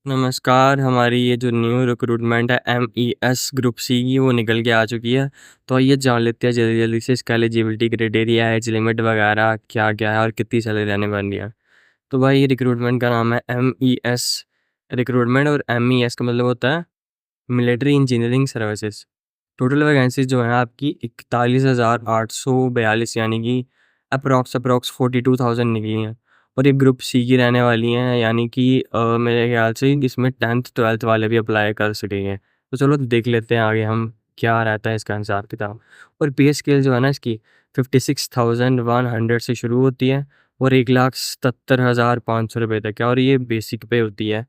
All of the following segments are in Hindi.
नमस्कार, हमारी ये जो न्यू रिक्रूटमेंट है MES ग्रुप सी की वो निकल के आ चुकी है। तो आइए जान लेते हैं जल्दी-जल्दी से इसका एलिजिबिलिटी क्राइटेरिया, एज लिमिट वगैरह क्या-क्या है और कितनी सैलरी रहने वाली है। तो भाई रिक्रूटमेंट का नाम है MES रिक्रूटमेंट और MES का मतलब होता है military engineering services. Total vacancies जो है आपकी 41,842 यानी कि अप्रॉक्स 42,000 निकली हैं और ये ग्रुप सी की रहने वाली हैं यानी कि मेरे ख्याल से इसमें 10th 12th वाले भी अप्लाई कर सकेंगे। तो चलो देख लेते हैं आगे हम क्या रहता है इसका हिसाब किताब। और पे स्केल जो है ना इसकी 56,100 से शुरू होती है और 1,77,500 रुपये तक है और ये बेसिक पे होती है।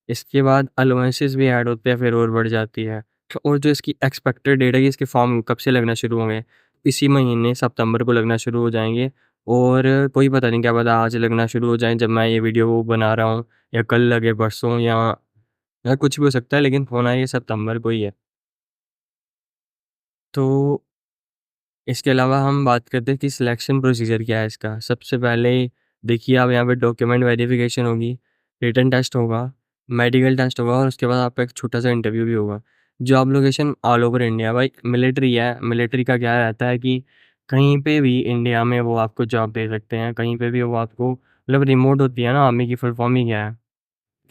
इसके बाद अलाउंसेस भी ऐड होते हैं फिर और बढ़ जाती है। और जो इसकी एक्सपेक्टेड डेट है कि इसके फॉर्म कब से लगना शुरू होंगे, इसी महीने सितंबर को लगना शुरू हो जाएंगे। और कोई पता नहीं, क्या पता आज लगना शुरू हो जाए जब मैं ये वीडियो बना रहा हूँ, या कल लगे परसों, या कुछ भी हो सकता है, लेकिन होना ये सितंबर को ही है। तो इसके अलावा हम बात करते हैं कि सिलेक्शन प्रोसीजर क्या है इसका। सबसे पहले देखिए, आप यहाँ पे डॉक्यूमेंट वेरिफिकेशन होगी, रिटन टेस्ट होगा, मेडिकल टेस्ट होगा और उसके बाद आपका एक छोटा सा इंटरव्यू भी होगा। Job location all over India, भाई मिलिट्री है। मिलिट्री का क्या रहता है कि कहीं पे भी इंडिया में वो आपको जॉब दे सकते हैं, कहीं पे भी वो आपको, मतलब रिमोट होती है ना, आर्मी की फुल फॉर्म ही क्या है,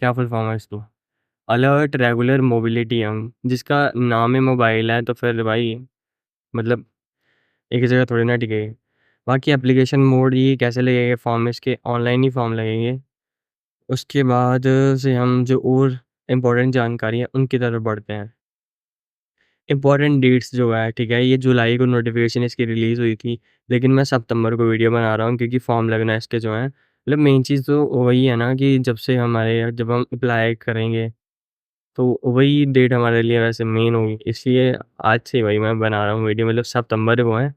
क्या फुल फॉर्म है इसको, अलर्ट रेगुलर मोबिलिटी हम, जिसका नाम है मोबाइल है, तो फिर भाई मतलब एक जगह थोड़ी ना टिकेगी। बाकी एप्लीकेशन मोड ये कैसे लगेगा फॉर्म, इसके ऑनलाइन ही फॉर्म लगेंगे। उसके बाद से हम जो और इम्पोर्टेंट जानकारी है उनकी तरफ बढ़ते हैं। इम्पोर्टेंट डेट्स जो है, ठीक है, ये जुलाई को नोटिफिकेशन इसकी रिलीज़ हुई थी, लेकिन मैं सितंबर को वीडियो बना रहा हूँ क्योंकि फॉर्म लगना इसके जो है, मतलब मेन चीज़ तो वही है ना कि जब हम अप्लाई करेंगे तो वही डेट हमारे लिए वैसे मेन होगी, इसलिए आज से वही मैं बना रहा हूँ वीडियो, मतलब सितंबर को है,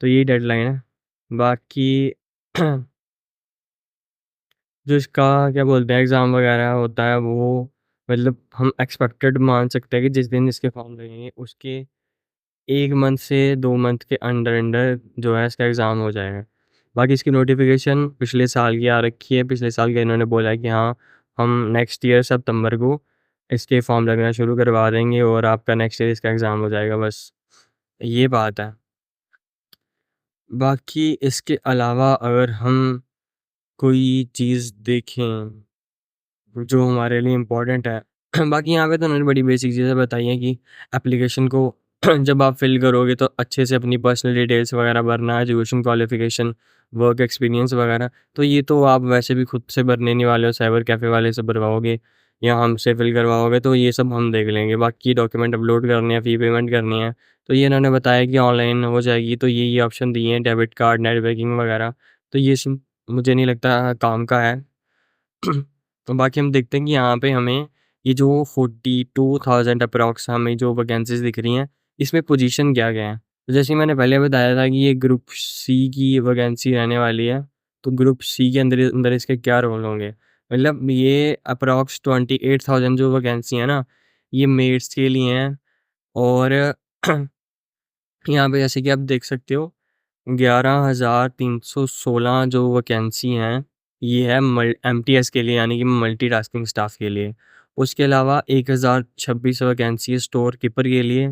तो यही डेडलाइन है। बाकी जो इसका क्या बोलते हैं एग्ज़ाम वगैरह होता है वो, मतलब हम एक्सपेक्टेड मान सकते हैं कि जिस दिन इसके फॉर्म लगेंगे उसके 1 मंथ से 2 मंथ के अंडर जो है इसका एग्ज़ाम हो जाएगा। बाकी इसकी नोटिफ़िकेशन पिछले साल की आ रखी है, पिछले साल का इन्होंने बोला है कि हाँ, हम नेक्स्ट ईयर सितंबर को इसके फॉर्म लगना शुरू करवा देंगे और आपका नेक्स्ट ईयर इसका एग्ज़ाम हो जाएगा, बस ये बात है। बाकी इसके अलावा अगर हम कोई चीज़ देखें जो हमारे लिए इम्पोर्टेंट है। बाकी यहाँ पे तो उन्होंने बड़ी बेसिक चीज़ें बताई हैं कि एप्लीकेशन को जब आप फिल करोगे तो अच्छे से अपनी पर्सनल डिटेल्स वगैरह भरना, एजुकेशन क्वालिफिकेशन, वर्क एक्सपीरियंस वगैरह। तो ये तो आप वैसे भी खुद से भरने नहीं वाले हो, साइबर कैफ़े वाले से भरवाओगे या हमसे फिल करवाओगे, तो ये सब हम देख लेंगे। बाकी डॉक्यूमेंट अपलोड करने हैं, फ़ी पेमेंट करनी है, तो ये इन्होंने बताया कि ऑनलाइन हो जाएगी। तो ये ऑप्शन दिए हैं, डेबिट कार्ड, नेट बैंकिंग वगैरह। तो ये सब मुझे नहीं लगता काम का है। तो बाकी हम देखते हैं कि यहाँ पे हमें ये जो 42,000 अप्रॉक्स हमें जो वैकेंसीज़ दिख रही हैं, इसमें पोजीशन क्या-क्या हैं। तो जैसे मैंने पहले बताया था कि ये ग्रुप सी की वैकेंसी रहने वाली है, तो ग्रुप सी के अंदर अंदर इसके क्या रोल होंगे? मतलब ये अप्रॉक्स 28,000 जो वैकेंसी है ना, ये मेल्स के लिए हैं। और यहाँ पे जैसे कि आप देख सकते हो 11,316 जो वैकेंसी हैं, ये है एमटीएस के लिए, यानी कि मल्टीटास्किंग स्टाफ के लिए। उसके अलावा 1,026 वैकेंसी है स्टोर कीपर के लिए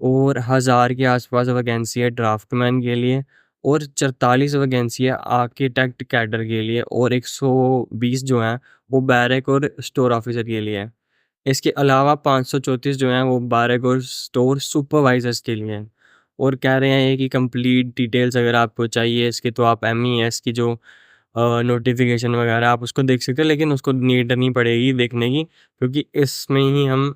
और 1,000 के आसपास वैकेंसी है ड्राफ्टमैन के लिए और 44 वैकेंसी है आर्किटेक्ट कैडर के लिए और 120 जो हैं वो बैरक और स्टोर ऑफिसर के लिए है। इसके अलावा 534 जो हैं वो बैरक और स्टोर सुपरवाइजर्स के लिए हैं। और कह रहे हैं कि कंप्लीट डिटेल्स अगर आपको चाहिए इसकी, तो आप MES की जो नोटिफिकेशन वगैरह आप उसको देख सकते हो, लेकिन उसको नीड नहीं पड़ेगी देखने की, क्योंकि इसमें ही हम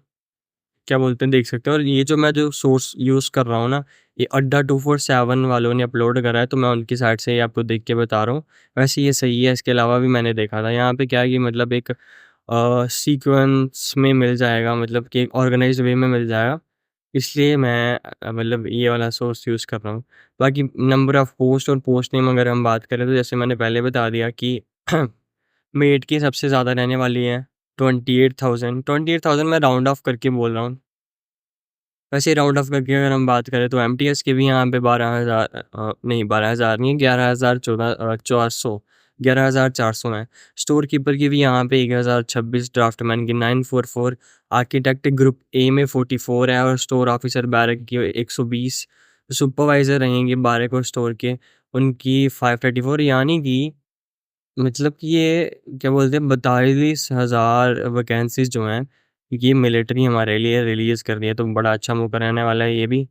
क्या बोलते हैं देख सकते हैं। और ये जो सोर्स यूज़ कर रहा हूँ ना, ये अड्डा 247 वालों ने अपलोड करा है, तो मैं उनकी साइट से ही आपको देख के बता रहा हूँ। वैसे ये सही है, इसके अलावा भी मैंने देखा था यहाँ पे क्या है कि मतलब एक सीक्वेंस में मिल जाएगा, मतलब कि एक ऑर्गेनाइज्ड वे में मिल जाएगा, इसलिए मैं मतलब ये वाला सोर्स यूज़ कर रहा हूँ। बाकी नंबर ऑफ़ पोस्ट और पोस्ट नेम अगर हम बात करें, तो जैसे मैंने पहले बता दिया कि मेट की सबसे ज़्यादा रहने वाली है 28,000 मैं राउंड ऑफ करके बोल रहा हूँ। वैसे राउंड ऑफ करके अगर हम बात करें तो एमटीएस के भी यहाँ पे 12,000 नहीं 12,000 नहीं, 11,014 400 11,400 है। स्टोर कीपर की भी यहाँ पे 1026, ड्राफ्टमैन की 944, आर्किटेक्ट ग्रुप ए में 44 है और स्टोर ऑफिसर बैरक की 120, सुपरवाइज़र रहेंगे बैरक और स्टोर के, उनकी 534, यानी कि मतलब कि ये क्या बोलते हैं 42,000 वैकेंसीज़ जो हैं, ये मिलिट्री हमारे लिए रिलीज़ कर रही है, तो बड़ा अच्छा मौका रहने वाला है ये भी।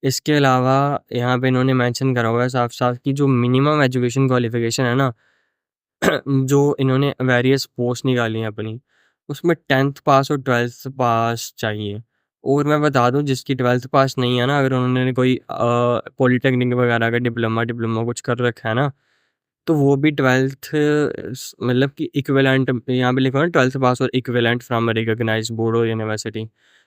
इसके अलावा यहाँ पे इन्होंने मेंशन करा हुआ है साफ-साफ कि जो मिनिमम एजुकेशन क्वालिफ़िकेशन है ना, जो इन्होंने वेरियस पोस्ट निकाली हैं अपनी, उसमें 10th पास और 12th पास चाहिए। और मैं बता दूँ जिसकी 12th पास नहीं है ना, अगर उन्होंने कोई पॉलिटेक्निक वगैरह का डिप्लोमा डिप्लोमा कुछ कर रखा है ना, तो वो भी 12th मतलब कि इक्विवेलेंट यहाँ पे लिखा हुआ है 12th पास और equivalent from a recognised board और यूनिवर्सिटी।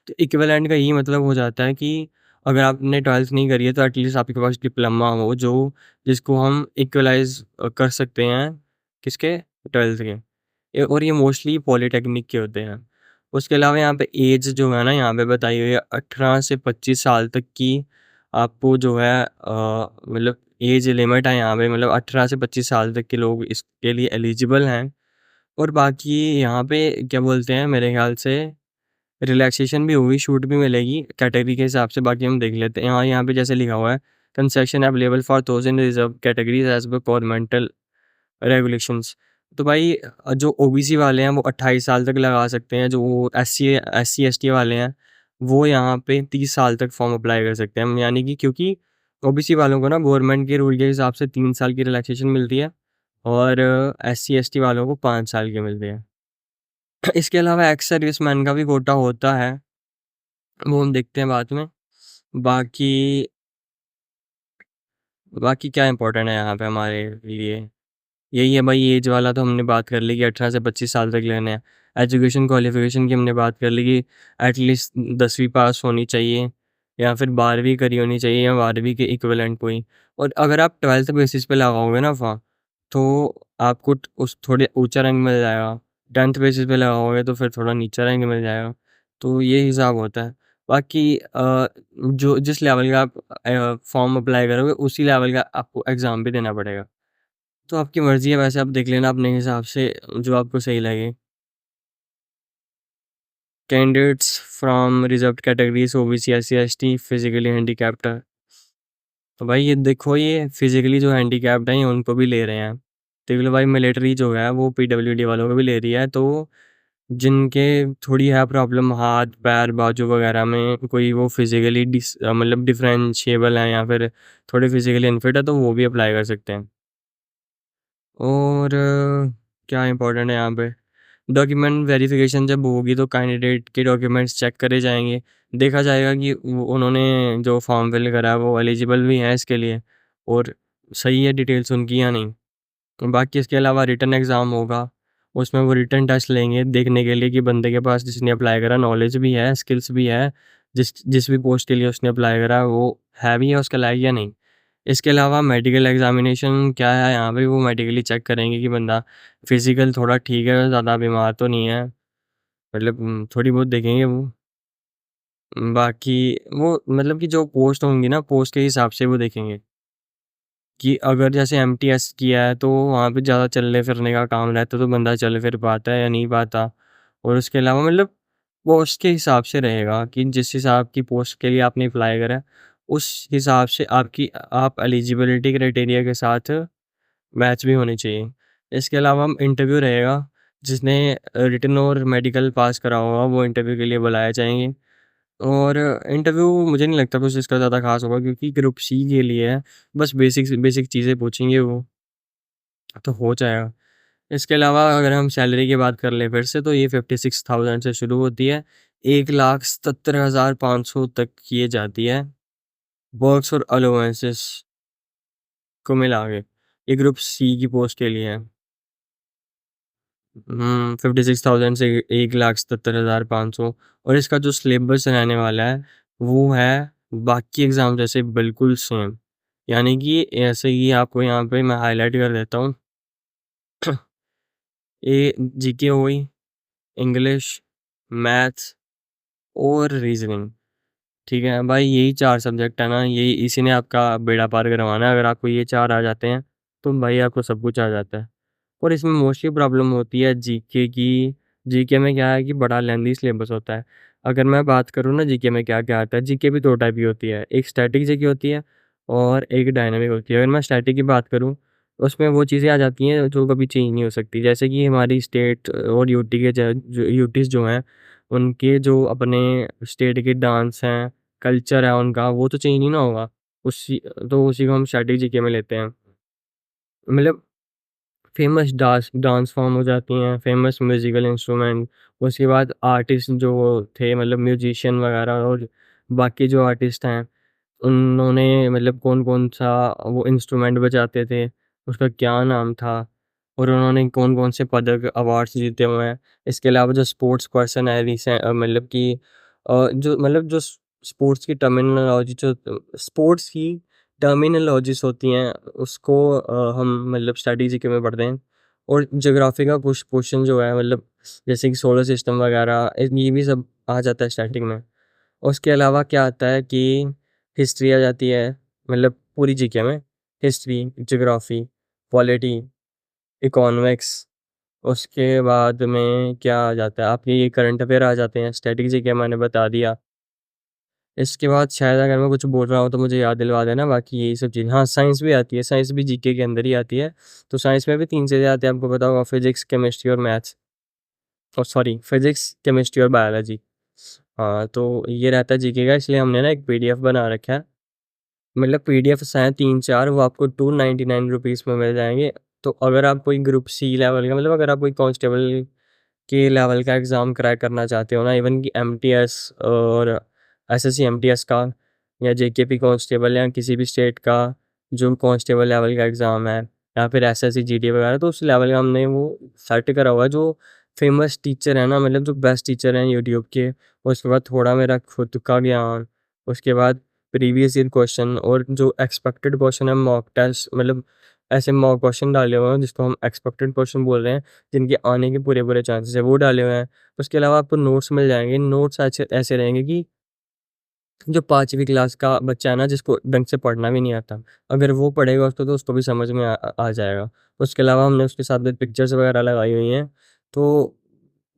तो इक्विवेलेंट का यही मतलब हो जाता है कि अगर आपने 12th नहीं करी है तो एटलीस्ट आपके पास डिप्लोमा हो जो जिसको हम इक्वलाइज़ कर सकते हैं किसके 12th के। और ये मोस्टली पॉलिटेक्निक के होते हैं। उसके अलावा यहाँ पे ऐज जो है ना यहाँ पे बताई हुई है 18 से 25 साल तक की आपको जो है मतलब ऐज लिमिट है यहाँ पे, मतलब 18 से 25 साल तक के लोग इसके लिए एलिजिबल हैं। और बाकी यहाँ पे क्या बोलते हैं मेरे ख़्याल से रिलैक्सेशन भी होगी, छूट भी मिलेगी कैटेगरी के हिसाब से, बाकी हम देख लेते हैं। यहाँ पे जैसे लिखा हुआ है concession available for those in reserved categories as per governmental regulations. तो भाई जो ओबीसी वाले हैं वो 28 साल तक लगा सकते हैं, जो एससी एसटी वाले हैं वो यहाँ पे 30 साल तक फॉर्म अप्लाई कर सकते हैं, यानी कि क्योंकि ओबीसी वालों को ना गवर्नमेंट के रूल के हिसाब से 3 साल की रिलैक्सेशन मिलती है और एससी एसटी वालों को 5 साल की मिलती है। इसके अलावा एक्स सर्विसमैन का भी कोटा होता है, वो हम देखते हैं बाद में। बाकी बाकी क्या इंपॉर्टेंट है यहाँ पे हमारे लिए, यही है भाई। एज वाला तो हमने बात कर ली कि 18 से 25 साल तक लेने हैं। एजुकेशन क्वालिफिकेशन की हमने बात कर ली कि एटलीस्ट 10वीं पास होनी चाहिए या फिर 12वीं करी होनी चाहिए या 12वीं के इक्विवेलेंट कोई। और अगर आप 12th बेसिस पे लगाओगे ना फॉर्म तो आपको उस थोड़े ऊंचा रैंक मिल जाएगा, 10th बेसिस पे लगाओगे तो फिर थोड़ा नीचा रैंक मिल जाएगा। तो ये हिसाब होता है। बाकी जो जिस लेवल का आप फॉर्म अप्लाई करोगे उसी लेवल का आपको एग्ज़ाम भी देना पड़ेगा। तो आपकी मर्ज़ी है, वैसे आप देख लेना अपने हिसाब से जो आपको सही लगे। Candidates from reserved categories OBC, SC, ST, physically handicapped. तो भाई ये देखो ये फिज़िकली जो हैंडिकैप्ड हैं उनको भी ले रहे हैं। देख लो भाई मिलिट्री जो है वो पीडब्ल्यूडी वालों को भी ले रही है, तो जिनके थोड़ी है प्रॉब्लम हाथ, पैर, बाजू वगैरह में, कोई वो फिज़िकली मतलब डिफरेंशिएबल है या फिर थोड़े फिज़िकली अनफिट है तो वो भी अप्लाई कर सकते हैं। और क्या इम्पोर्टेंट है यहाँ पे, डॉक्यूमेंट वेरिफिकेशन जब होगी तो कैंडिडेट के डॉक्यूमेंट्स चेक करे जाएंगे, देखा जाएगा कि उन्होंने जो फॉर्म फिल करा है वो एलिजिबल भी हैं इसके लिए और सही है डिटेल्स उनकी या नहीं। बाकी इसके अलावा रिटन एग्ज़ाम होगा, उसमें वो रिटन टेस्ट लेंगे देखने के लिए कि बंदे के पास जिसने अप्लाई करा नॉलेज भी है, स्किल्स भी है, जिस जिस भी पोस्ट के लिए उसने अप्लाई करा वो है भी है उसके लायक या नहीं। इसके अलावा मेडिकल एग्ज़ामिनेशन क्या है यहाँ पे, वो मेडिकली चेक करेंगे कि बंदा फिज़िकल थोड़ा ठीक है, ज़्यादा बीमार तो नहीं है, मतलब थोड़ी बहुत देखेंगे वो। बाकी वो मतलब कि जो पोस्ट होंगी ना, पोस्ट के हिसाब से वो देखेंगे कि अगर जैसे एमटीएस किया है तो वहाँ पे ज़्यादा चलने फिरने का काम रहता है तो बंदा चल फिर पाता है या नहीं पाता। और उसके अलावा मतलब पोस्ट के हिसाब से रहेगा कि जिस हिसाब की पोस्ट के लिए आपने अप्लाई करा है, उस हिसाब से आप एलिजिबिलिटी क्राइटेरिया के साथ मैच भी होनी चाहिए। इसके अलावा हम इंटरव्यू रहेगा, जिसने रिटन और मेडिकल पास करा होगा वो इंटरव्यू के लिए बुलाए जाएँगे। और इंटरव्यू मुझे नहीं लगता कुछ इसका ज़्यादा ख़ास होगा क्योंकि ग्रुप सी के लिए है, बस बेसिक बेसिक चीज़ें पूछेंगे वो, तो हो जाएगा। इसके अलावा अगर हम सैलरी की बात कर लें फिर से तो ये 56,000 से शुरू होती है, 1,77,500 तक किए जाती है, वर्क्स और अलाउंसेस को मिला के। ये ग्रुप सी की पोस्ट के लिए है। 56,000 से 1,77,500। और इसका जो सिलेबस रहने वाला है वो है बाकी एग्ज़ाम जैसे बिल्कुल सेम, यानी कि ऐसे ही आपको यहाँ पे मैं हाईलाइट कर देता हूँ। ये जीके हो गई, इंग्लिश, मैथ्स और रीजनिंग। ठीक है भाई, यही 4 सब्जेक्ट है ना, यही इसी ने आपका बेड़ा पार करवाना है अगर आपको ये 4 आ जाते हैं तो भाई आपको सब कुछ आ जाता है। और इसमें मोस्टली प्रॉब्लम होती है जीके की। जीके में क्या है कि बड़ा लेंथी सिलेबस होता है। अगर मैं बात करूँ ना जीके में क्या-क्या आता है, जीके भी 2 टाइप की होती है। एक स्टैटिक जीके होती है और एक डायनामिक होती है। अगर मैं स्टैटिक की बात करूँ, उसमें वो चीज़ें आ जाती हैं जो कभी चेंज नहीं हो सकती। जैसे कि हमारी स्टेट और यूटी के जो यूटीज़ जो हैं, उनके जो अपने स्टेट के डांस हैं, कल्चर है उनका, वो तो चेंज नहीं ना होगा। उसी तो उसी को हम स्टैटिक जीके में लेते हैं। मतलब फेमस डांस फॉर्म हो जाती हैं, फेमस म्यूज़िकल इंस्ट्रूमेंट, उसके बाद आर्टिस्ट जो थे मतलब म्यूजिशियन वगैरह और बाकी जो आर्टिस्ट हैं, उन्होंने मतलब कौन-कौन सा वो इंस्ट्रूमेंट बजाते थे, उसका क्या नाम था और उन्होंने कौन-कौन से पदक, अवार्ड्स जीते हुए हैं। इसके अलावा जो स्पोर्ट्स पर्सन है मतलब कि जो मतलब जो स्पोर्ट्स की टर्मिनोलॉजी जो स्पोर्ट्स की टर्मिनोलॉजीज़ होती हैं, उसको हम मतलब स्टडी जीके में पढ़ते हैं। और ज्योग्राफी का कुछ क्वेश्चन जो है मतलब जैसे कि सोलर सिस्टम वगैरह ये भी सब आ जाता है स्टैटिक में। उसके अलावा क्या आता है कि हिस्ट्री आ जाती है, मतलब पूरी जीके में हिस्ट्री, ज्योग्राफी, पॉलिटी, इकोनॉमिक्स। उसके बाद में क्या आ जाता है, आपके ये करंट अफेयर आ जाते हैं, स्टैटिक जीके मैंने बता दिया। इसके बाद शायद अगर मैं कुछ बोल रहा हूँ तो मुझे याद दिलवा देना, बाकी यही सब चीज़। हाँ, साइंस भी आती है, साइंस भी जीके के अंदर ही आती है। तो साइंस में भी 3 चीज़ें आती हैं, आपको पता होगा फिज़िक्स, केमिस्ट्री और maths. Oh sorry, physics, chemistry और बायोलॉजी। हाँ, तो ये रहता है जीके का, इसलिए हमने ना एक पीडीएफ बना रखा है। मतलब पीडीएफ्स हैं 3-4, वो आपको ₹299 में मिल जाएँगे। तो अगर आप कोई ग्रुप सी लेवल का मतलब अगर आप कोई कांस्टेबल के लेवल का एग्ज़ाम क्रैक करना चाहते हो ना, इवन कि एमटीएस और एसएससी एमटीएस का या जेकेपी कांस्टेबल या किसी भी स्टेट का जो कांस्टेबल लेवल का एग्ज़ाम है या फिर एसएससी जीडी वगैरह, तो उस लेवल का हमने वो सेट करा हुआ है। जो फेमस टीचर है ना, मतलब जो बेस्ट टीचर हैं यूट्यूब के, उसके बाद थोड़ा मेरा खुद का ज्ञान, उसके बाद प्रीवियस ईयर क्वेश्चन और जो एक्सपेक्टेड क्वेश्चन है मॉक टेस्ट, मतलब ऐसे मॉक क्वेश्चन डाले हुए हैं जिसको हम एक्सपेक्टेड क्वेश्चन बोल रहे हैं, जिनके आने के पूरे-पूरे चांसेस है, वो डाले हुए हैं। उसके अलावा आपको नोट्स मिल जाएँगे, नोट्स ऐसे ऐसे रहेंगे कि जो 5वीं क्लास का बच्चा है ना, जिसको ढंग से पढ़ना भी नहीं आता, अगर वो पढ़ेगा उसको तो उसको भी समझ में आ जाएगा। उसके अलावा हमने उसके साथ में पिक्चर्स वगैरह लगाई हुई हैं, तो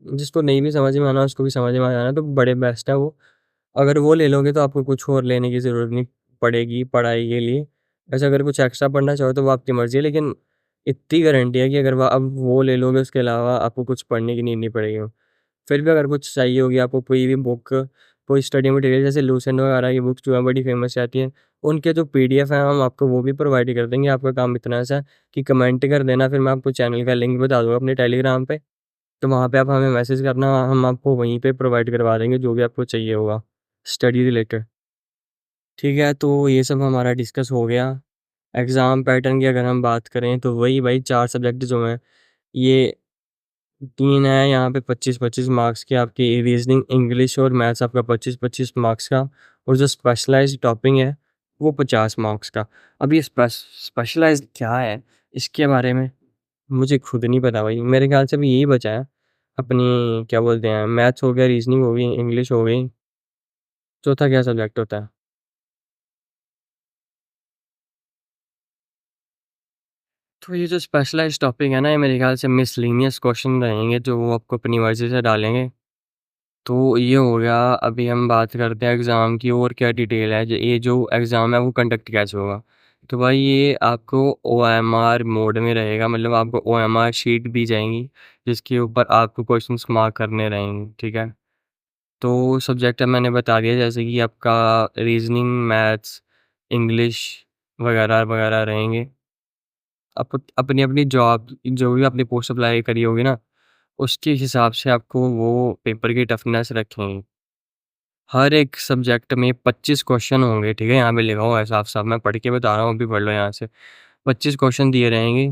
जिसको नहीं भी समझ में आना, उसको भी समझ में आ जाना, तो बड़े बेस्ट है वो। अगर वो ले लोगे तो आपको कुछ और लेने की ज़रूरत नहीं पड़ेगी पढ़ाई के लिए। वैसे अगर कुछ एक्स्ट्रा पढ़ना चाहो तो वो आपकी मर्ज़ी है, लेकिन इतनी गारंटी है कि अगर व अब वो ले लोगे उसके अलावा आपको कुछ पढ़ने की नीड नहीं पड़ेगी। फिर भी अगर कुछ चाहिए होगी आपको कोई भी बुक, कोई स्टडी मटेरियल जैसे लूसेंट वगैरह की बुक्स जो है बड़ी फ़ेमस रहती हैं, उनके जो पीडीएफ हैं हम आपको वो भी प्रोवाइड कर देंगे। आपका काम इतना सा है कि कमेंट कर देना, फिर मैं आपको चैनल का लिंक बता दूँगा अपने टेलीग्राम पे। तो वहाँ पे आप हमें मैसेज करना, हम आपको वहीं पे प्रोवाइड करवा देंगे जो भी आपको चाहिए होगा, स्टडी रिलेटेड। ठीक है, तो ये सब हमारा डिस्कस हो गया। एग्ज़ाम पैटर्न की अगर हम बात करें तो वही भाई 4 सब्जेक्ट जो हैं, ये 3 है यहाँ पे 25-25 मार्क्स के आपकी रीज़निंग, इंग्लिश और मैथ्स आपका 25-25 मार्क्स का, और जो स्पेशलाइज़्ड टॉपिक है, वो 50 मार्क्स का। अब ये स्पेशलाइज़्ड क्या है, इसके बारे में मुझे खुद नहीं पता भाई। मेरे ख़्याल से अभी यही बचा है, अपनी क्या बोलते हैं, मैथ्स हो गया, रीज़निंग हो गई, इंग्लिश हो गई, चौथा क्या सब्जेक्ट होता है? तो ये जो स्पेशलाइज़्ड टॉपिक है ना, ये मेरे ख़्याल से मिसलेनियस क्वेश्चन रहेंगे जो वो आपको अपनी मर्ज़ी से डालेंगे। तो ये हो गया, अभी हम बात करते हैं एग्ज़ाम की और क्या डिटेल है। ये जो एग्ज़ाम है वो कंडक्ट कैसे होगा? तो भाई ये आपको ओएमआर मोड में रहेगा, मतलब आपको ओएमआर शीट दी जाएँगी, जिसके ऊपर आपको क्वेश्चंस मार्क करने रहेंगे, ठीक है? तो सब्जेक्ट मैंने बता दिया, जैसे कि आपका रीज़निंग, मैथ्स, इंग्लिश वगैरह-वगैरह रहेंगे। अपनी-अपनी जॉब जो भी आपने पोस्ट अप्लाई करी होगी ना, उसके हिसाब से आपको वो पेपर की टफ़नेस रखेंगे। हर एक सब्जेक्ट में 25 क्वेश्चन होंगे, ठीक है? यहाँ पे लिखा हुआ है साफ-साफ, मैं पढ़ के बता रहा हूँ, अभी पढ़ लो यहाँ से। 25 क्वेश्चन दिए रहेंगे,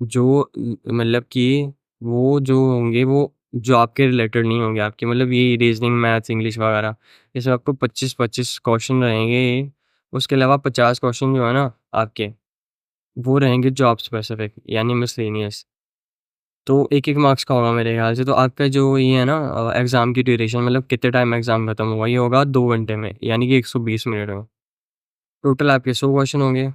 जो मतलब कि वो जो होंगे वो जॉब के रिलेटेड नहीं होंगे आपके, मतलब ये रीज़निंग, मैथ्स, इंग्लिश वगैरह, ये सब आपको 25-25 क्वेश्चन रहेंगे। उसके अलावा 50 क्वेश्चन जो है ना आपके, वो रहेंगे जॉब स्पेसिफिक यानी मिसलेनियस। तो 1-1 मार्क्स का होगा मेरे ख़्याल से। तो आपका जो ये है ना एग्ज़ाम की ड्यूरेशन, मतलब कितने टाइम में एग्ज़ाम खत्म होगा, ये होगा 2 घंटे में, यानी कि 120 मिनट में। टोटल आपके 100 क्वेश्चन होंगे।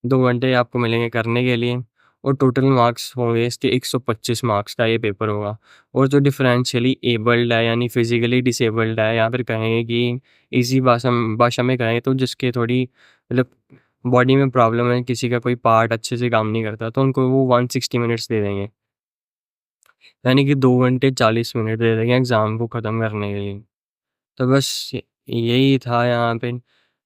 2 घंटे आपको मिलेंगे करने के लिए और टोटल मार्क्स होंगे इसके 125 मार्क्स का ये पेपर होगा। और जो डिफरेंशियली एबल्ड है यानी फिज़िकली डिसेबल्ड है या फिर कहेंगे कि इसी भाषा भाषा में कहें तो जिसके थोड़ी मतलब बॉडी में प्रॉब्लम है, किसी का कोई पार्ट अच्छे से काम नहीं करता, तो उनको वो 160 मिनट्स दे देंगे। यानी कि 2 घंटे 40 मिनट दे देंगे एग्ज़ाम को ख़त्म करने के लिए। तो बस यही था यहाँ पे।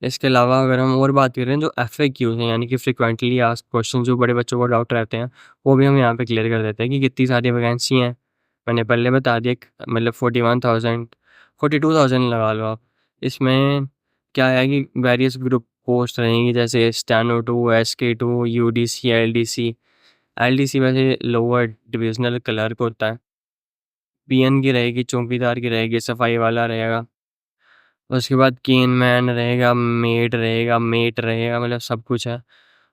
इसके अलावा अगर हम और बात करें जो एफएक्यूज़ हैं यानी कि फ्रीक्वेंटली आस्क्ड क्वेश्चन जो बड़े बच्चों को डाउट रहते हैं, वो भी हम यहाँ पे क्लियर कर देते हैं कि कितनी सारी वैकेंसी हैं। मैंने पहले बता दिया मतलब 41,000 42,000 लगा लो आप। इसमें क्या है कि वेरियस ग्रुप पोस्ट रहेंगी जैसे steno 2, SK 2, UDC, LDC. LDC वैसे लोअर डिविजनल क्लर्क होता है। पीएन की रहेगी, चौकीदार की रहेगी, सफाई वाला रहेगा। उसके बाद केन मैन रहेगा, मेट रहेगा, मतलब सब कुछ है।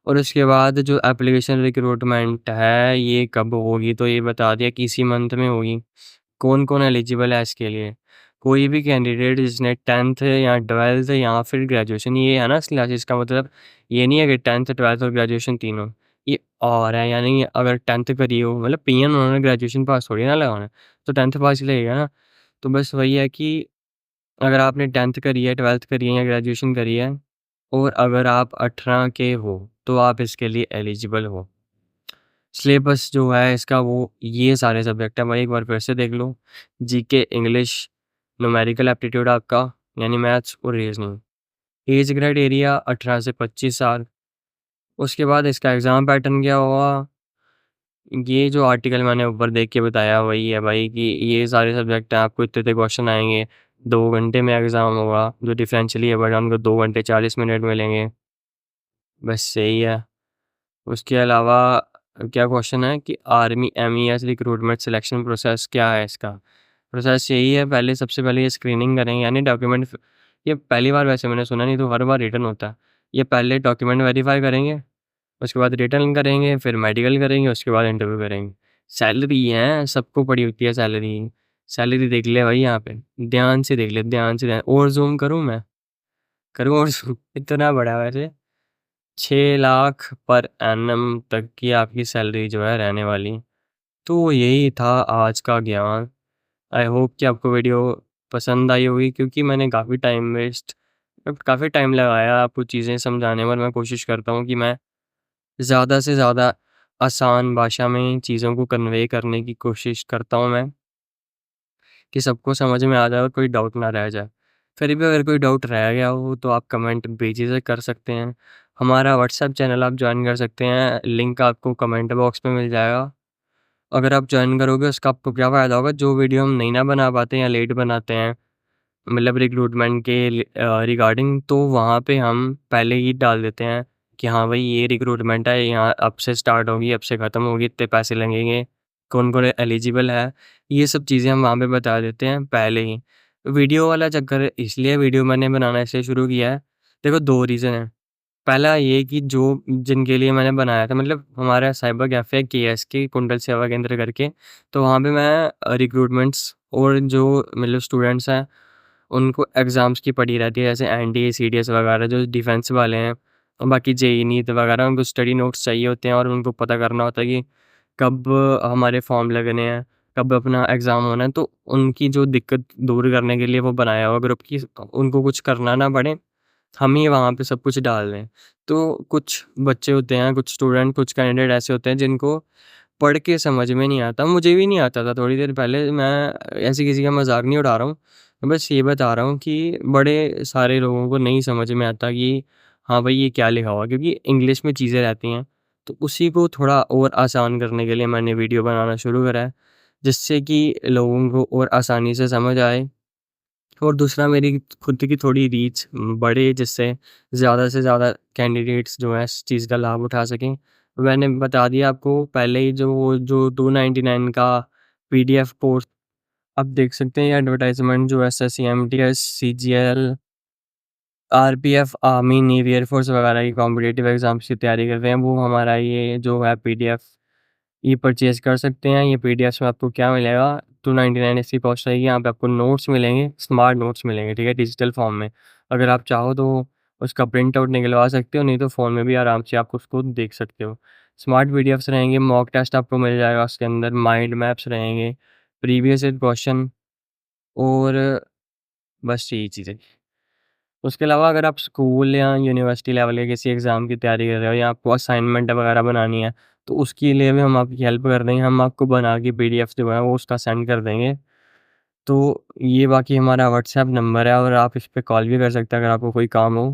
और उसके बाद जो एप्लीकेशन रिक्रूटमेंट है ये कब होगी, तो ये बता दिया कि इसी मंथ में होगी। कौन कौन एलिजिबल है इसके लिए? कोई भी कैंडिडेट जिसने 10th या 12th या फिर ग्रेजुएशन, ये है ना क्लासेस का मतलब, ये नहीं है कि 10th 12th और ग्रेजुएशन तीनों, ये और है। यानी अगर 10th करी हो मतलब पीएन, उन्होंने ग्रेजुएशन पास थोड़ी ना लगाना, तो 10th पास ही लगेगा ना। तो बस वही है कि अगर आपने 10th करी है, 12th करी है या ग्रेजुएशन करी है और अगर आप 18 के हो तो आप इसके लिए एलिजिबल हो। सिलेबस जो है इसका वो ये सारे सब्जेक्ट हैं, भाई एक बार फिर से देख लो। जीके, इंग्लिश, न्यूमेरिकल एप्टीट्यूड आपका यानी मैथ्स और रीजनिंग। एज क्राइटेरिया 18 से 25 साल। उसके बाद इसका एग्ज़ाम पैटर्न क्या होगा, ये जो आर्टिकल मैंने ऊपर देख के बताया वही है भाई कि ये सारे सब्जेक्ट हैं, आपको इतने क्वेश्चन आएंगे, 2 घंटे में एग्ज़ाम होगा। जो डिफरेंशियली है बट उनको 2 घंटे 40 मिनट मिलेंगे। बस यही है। उसके अलावा क्या क्वेश्चन है कि army MES recruitment selection process क्या है इसका। प्रोसेस यही है, पहले सबसे पहले ये स्क्रीनिंग करेंगे यानी डॉक्यूमेंट। ये पहली बार वैसे मैंने सुना, नहीं तो हर बार रिटर्न होता है। ये पहले डॉक्यूमेंट वेरीफाई करेंगे, उसके बाद रिटर्न करेंगे, फिर मेडिकल करेंगे, उसके बाद इंटरव्यू करेंगे। सैलरी है, सबको पड़ी होती है सैलरी। सैलरी देख ले भाई यहाँ पे, ध्यान से देख ले, ध्यान से ध्यान। और जूम करूँ मैं, करूँ और zoom? इतना बड़ा है वैसे। 6 लाख पर एनम तक की आपकी सैलरी जो है रहने वाली। तो यही था आज का ज्ञान। आई होप कि आपको वीडियो पसंद आई होगी, क्योंकि मैंने काफ़ी टाइम लगाया आपको चीज़ें समझाने में। और मैं कोशिश करता हूँ कि मैं ज़्यादा से ज़्यादा आसान भाषा में चीज़ों को कन्वे करने की कोशिश करता हूँ मैं, कि सबको समझ में आ जाए और कोई डाउट ना रह जाए। फिर भी अगर कोई डाउट रह गया हो तो आप कमेंट बेझिझक कर सकते हैं। हमारा व्हाट्सएप चैनल आप जॉइन कर सकते हैं, लिंक आपको कमेंट बॉक्स में मिल जाएगा। अगर आप जॉइन करोगे उसका आपको क्या फ़ायदा होगा, जो वीडियो हम नहीं ना बना पाते या लेट बनाते हैं मतलब रिक्रूटमेंट के रिगार्डिंग, तो वहाँ पे हम पहले ही डाल देते हैं कि हाँ भाई ये रिक्रूटमेंट है, यहाँ अब से स्टार्ट होगी, अब से ख़त्म होगी, इतने पैसे लगेंगे, कौन कौन एलिजिबल है। ये सब चीज़ें हम वहाँ पे बता देते हैं पहले ही। वीडियो वाला चक्कर इसलिए वीडियो मैंने बनाना इसलिए शुरू किया है, देखो 2 रीज़न है। पहला ये कि जो जिनके लिए मैंने बनाया था, मतलब हमारा साइबर कैफ़े है केएसके कुंडल सेवा केंद्र करके, तो वहाँ पे मैं रिक्रूटमेंट्स और जो मतलब स्टूडेंट्स हैं उनको एग्ज़ाम्स की पड़ी रहती है, जैसे एनडीए, सीडीएस वगैरह जो डिफेंस वाले हैं, और बाकी जेईई, नीट वगैरह, उनको स्टडी नोट्स चाहिए होते हैं और उनको पता करना होता है कि कब हमारे फॉर्म लगने हैं, कब अपना एग्ज़ाम होना है। तो उनकी जो दिक्कत दूर करने के लिए वो बनाया हुआ ग्रुप की, उनको कुछ करना ना पड़े, हम ही वहाँ पे सब कुछ डाल दें। तो कुछ बच्चे होते हैं, कुछ स्टूडेंट, कुछ कैंडिडेट ऐसे होते हैं जिनको पढ़ के समझ में नहीं आता। मुझे भी नहीं आता था थोड़ी देर पहले, मैं ऐसे किसी का मज़ाक नहीं उड़ा रहा हूँ। बस ये बता रहा हूँ कि बड़े सारे लोगों को नहीं समझ में आता कि हाँ भाई ये क्या लिखा हुआ है, क्योंकि इंग्लिश में चीज़ें रहती हैं। तो उसी को थोड़ा और आसान करने के लिए मैंने वीडियो बनाना शुरू करा है, जिससे कि लोगों को और आसानी से समझ आए। और दूसरा मेरी खुद की थोड़ी रीच बढ़े, जिससे ज़्यादा से ज़्यादा कैंडिडेट्स जो हैं इस चीज़ का लाभ उठा सकें। मैंने बता दिया आपको पहले ही, जो 299 का पीडीएफ कोर्स आप देख सकते हैं, ये एडवर्टाइज़मेंट जो SSC, MTS, CGL, RPF, army, navy, air force वगैरह की कॉम्पिटिटिव एग्ज़ाम्स की तैयारी कर रहे हैं, वो हमारा ये जो है पीडीएफ ये परचेज़ कर सकते हैं। ये पीडीएफ्स में आपको क्या मिलेगा, 299 इसकी कॉस्ट रहेगी। यहाँ पे आपको नोट्स मिलेंगे, स्मार्ट नोट्स मिलेंगे, ठीक है, डिजिटल फॉर्म में। अगर आप चाहो तो उसका प्रिंट आउट निकलवा सकते हो, नहीं तो फ़ोन में भी आराम से आप उसको देख सकते हो। स्मार्ट पीडीएफ्स रहेंगे, मॉक टेस्ट आपको मिल जाएगा उसके अंदर, माइंड मैप्स रहेंगे, प्रीवियस ईयर क्वेश्चन और बस यही चीज़ें। उसके अलावा अगर आप स्कूल या यूनिवर्सिटी लेवल के किसी एग्ज़ाम की तैयारी कर रहे हो या आपको असाइनमेंट वगैरह बनानी है, तो उसके लिए भी हम आपकी हेल्प कर देंगे। हम आपको बना के पीडीएफ जो है वो उसका सेंड कर देंगे। तो ये बाकी हमारा व्हाट्सएप नंबर है और आप इस पे कॉल भी कर सकते हैं अगर आपको कोई काम हो,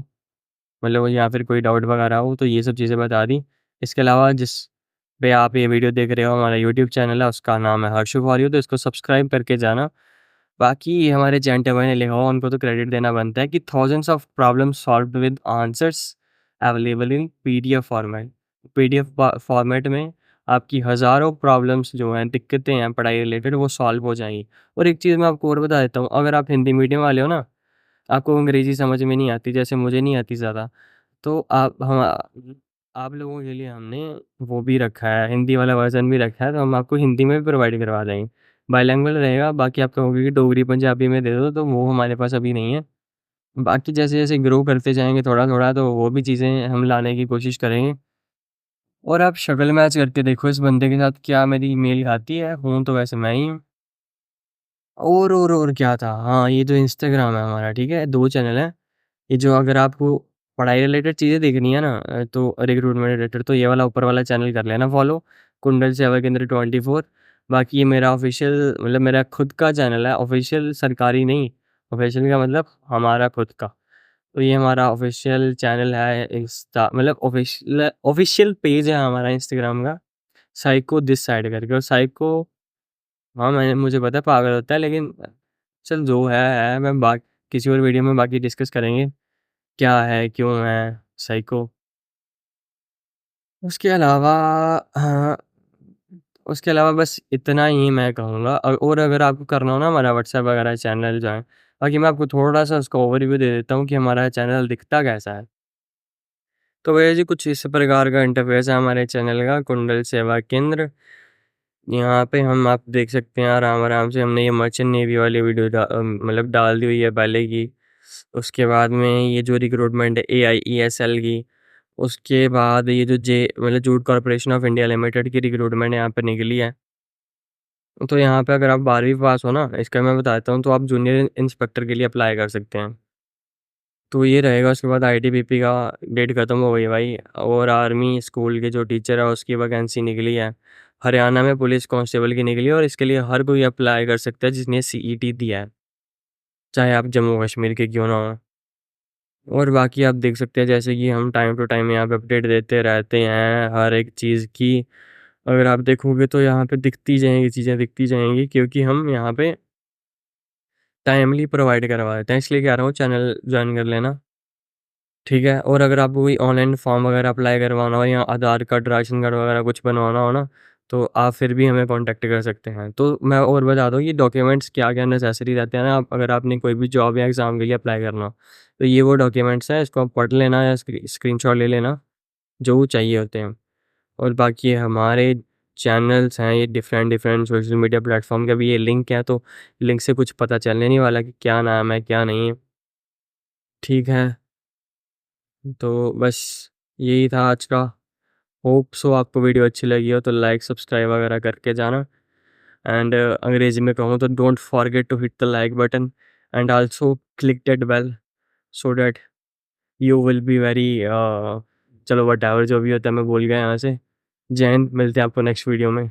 मतलब या फिर कोई डाउट वगैरह हो, तो ये सब चीज़ें बता दी। इसके अलावा जिस पे आप ये वीडियो देख रहे हो, हमारा यूट्यूब चैनल है, उसका नाम है हर्षु फॉर यू, तो इसको सब्सक्राइब करके जाना। बाकी हमारे जयंत भाई ने लिखा हुआ, उनको तो क्रेडिट देना बनता है कि thousands of problems solved with answers available in PDF format. PDF format में आपकी हज़ारों प्रॉब्लम्स जो हैं, दिक्कतें हैं पढ़ाई रिलेटेड, वो सॉल्व हो जाएँगी। और एक चीज़ मैं आपको और बता देता हूँ, अगर आप हिंदी मीडियम वाले हो ना, आपको अंग्रेज़ी समझ में नहीं आती, जैसे मुझे नहीं आती ज़्यादा, तो आप लोगों के लिए हमने वो भी रखा है, हिंदी वाला वर्ज़न भी रखा है, तो हम आपको हिंदी में भी प्रोवाइड करवा देंगे। बाइलिंगुअल रहेगा, बाकी आप कहोगे कि डोगरी पंजाबी में दे दो, तो वो हमारे पास अभी नहीं है। बाकी जैसे-जैसे ग्रो करते जाएँगे थोड़ा-थोड़ा, तो वो भी चीज़ें हम लाने की कोशिश करेंगे। और आप शक्ल मैच करके देखो इस बंदे के साथ, क्या मेरी मेल खाती है? हूँ तो वैसे मैं ही हूँ। और क्या था? हाँ, ये जो इंस्टाग्राम है हमारा, ठीक है? 2 चैनल हैं। ये जो अगर आपको पढ़ाई रिलेटेड चीज़ें देखनी है ना, तो रिक्रूटमेंट रिलेटेड, तो ये वाला ऊपर वाला चैनल कर लेना फॉलो, कुंडल सेवा केंद्र 24। बाकी ये मेरा ऑफ़िशियल, मतलब मेरा खुद का चैनल है, ऑफ़िशियल सरकारी नहीं, ऑफ़िशियल का मतलब हमारा खुद का। तो ये हमारा ऑफ़िशियल चैनल है, इंस्टा मतलब ऑफ़िशियल पेज है हमारा इंस्टाग्राम का, साइको दिस साइड करके। और साइको, हाँ, मुझे पता है पागल होता है, लेकिन चल जो है, मैं किसी और वीडियो में बाकी डिस्कस करेंगे, क्या है, क्यों है, साइको। उसके अलावा हाँ, उसके अलावा बस इतना ही मैं कहूँगा। और अगर आपको करना हो ना हमारा व्हाट्सएप वगैरह चैनल जॉइन, बाकी मैं आपको थोड़ा-सा उसका ओवरव्यू दे देता हूँ कि हमारा चैनल दिखता कैसा है। तो भैया जी कुछ इस प्रकार का इंटरफ़ेस है हमारे चैनल का, कुंडल सेवा केंद्र। यहाँ पे हम आप देख सकते हैं आराम-आराम से, हमने ये मर्चेंट नेवी वाली वीडियो मतलब डाल दी हुई है पहले की। उसके बाद में ये जो रिक्रूटमेंट है AIESL की, उसके बाद ये जो मतलब jute corporation of India limited की रिक्रूटमेंट यहाँ पे निकली है। तो यहाँ पे अगर आप 12वीं पास हो ना, इसका मैं बताता हूँ, तो आप जूनियर इंस्पेक्टर के लिए अप्लाई कर सकते हैं। तो ये रहेगा। उसके बाद आईटीबीपी का डेट ख़त्म हो गई भाई, और आर्मी स्कूल के जो टीचर है उसकी वैकेंसी निकली है। हरियाणा में पुलिस कांस्टेबल की निकली है, और इसके लिए हर कोई अप्लाई कर सकता है जिसने सीईटी दिया है, चाहे आप जम्मू कश्मीर के क्यों ना हो। और बाकी आप देख सकते हैं जैसे कि हम टाइम टू टाइम यहाँ पे अपडेट देते रहते हैं हर एक चीज़ की। अगर आप देखोगे तो यहाँ पे दिखती जाएँगी चीज़ें, दिखती जाएँगी, क्योंकि हम यहाँ पे टाइमली प्रोवाइड करवा देते हैं। इसलिए कह रहा हूँ चैनल जॉइन कर लेना। ठीक है? और अगर आपको कोई ऑनलाइन फॉर्म वगैरह अप्लाई करवाना हो या आधार कार्ड, राशन कार्ड वगैरह कुछ बनवाना हो ना, तो आप फिर भी हमें कॉन्टैक्ट कर सकते हैं। तो मैं और बता दूँ, ये डॉक्यूमेंट्स क्या-क्या नेसेसरी रहते हैं ना, आप अगर आपने कोई भी जॉब या एग्ज़ाम के लिए अप्लाई करना हो, तो ये वो डॉक्यूमेंट्स हैं, इसको आप पढ़ लेना या स्क्रीनशॉट ले लेना, जो चाहिए होते हैं। और बाकी हमारे चैनल्स हैं ये डिफरेंट-डिफरेंट सोशल मीडिया प्लेटफ़ॉर्म के भी ये लिंक है, तो लिंक से कुछ पता चलने नहीं वाला कि क्या नाम है, क्या नहीं है। ठीक है? तो बस यही था आज का। होप सो आपको वीडियो अच्छी लगी हो तो लाइक, सब्सक्राइब वगैरह करके जाना। एंड अंग्रेजी में कहूँ तो don't forget to hit the like button and also click that bell so that you will be very चलो व्हाटएवर जो भी होता है मैं भूल गया यहाँ से। जय हिंद, मिलते हैं आपको नेक्स्ट वीडियो में।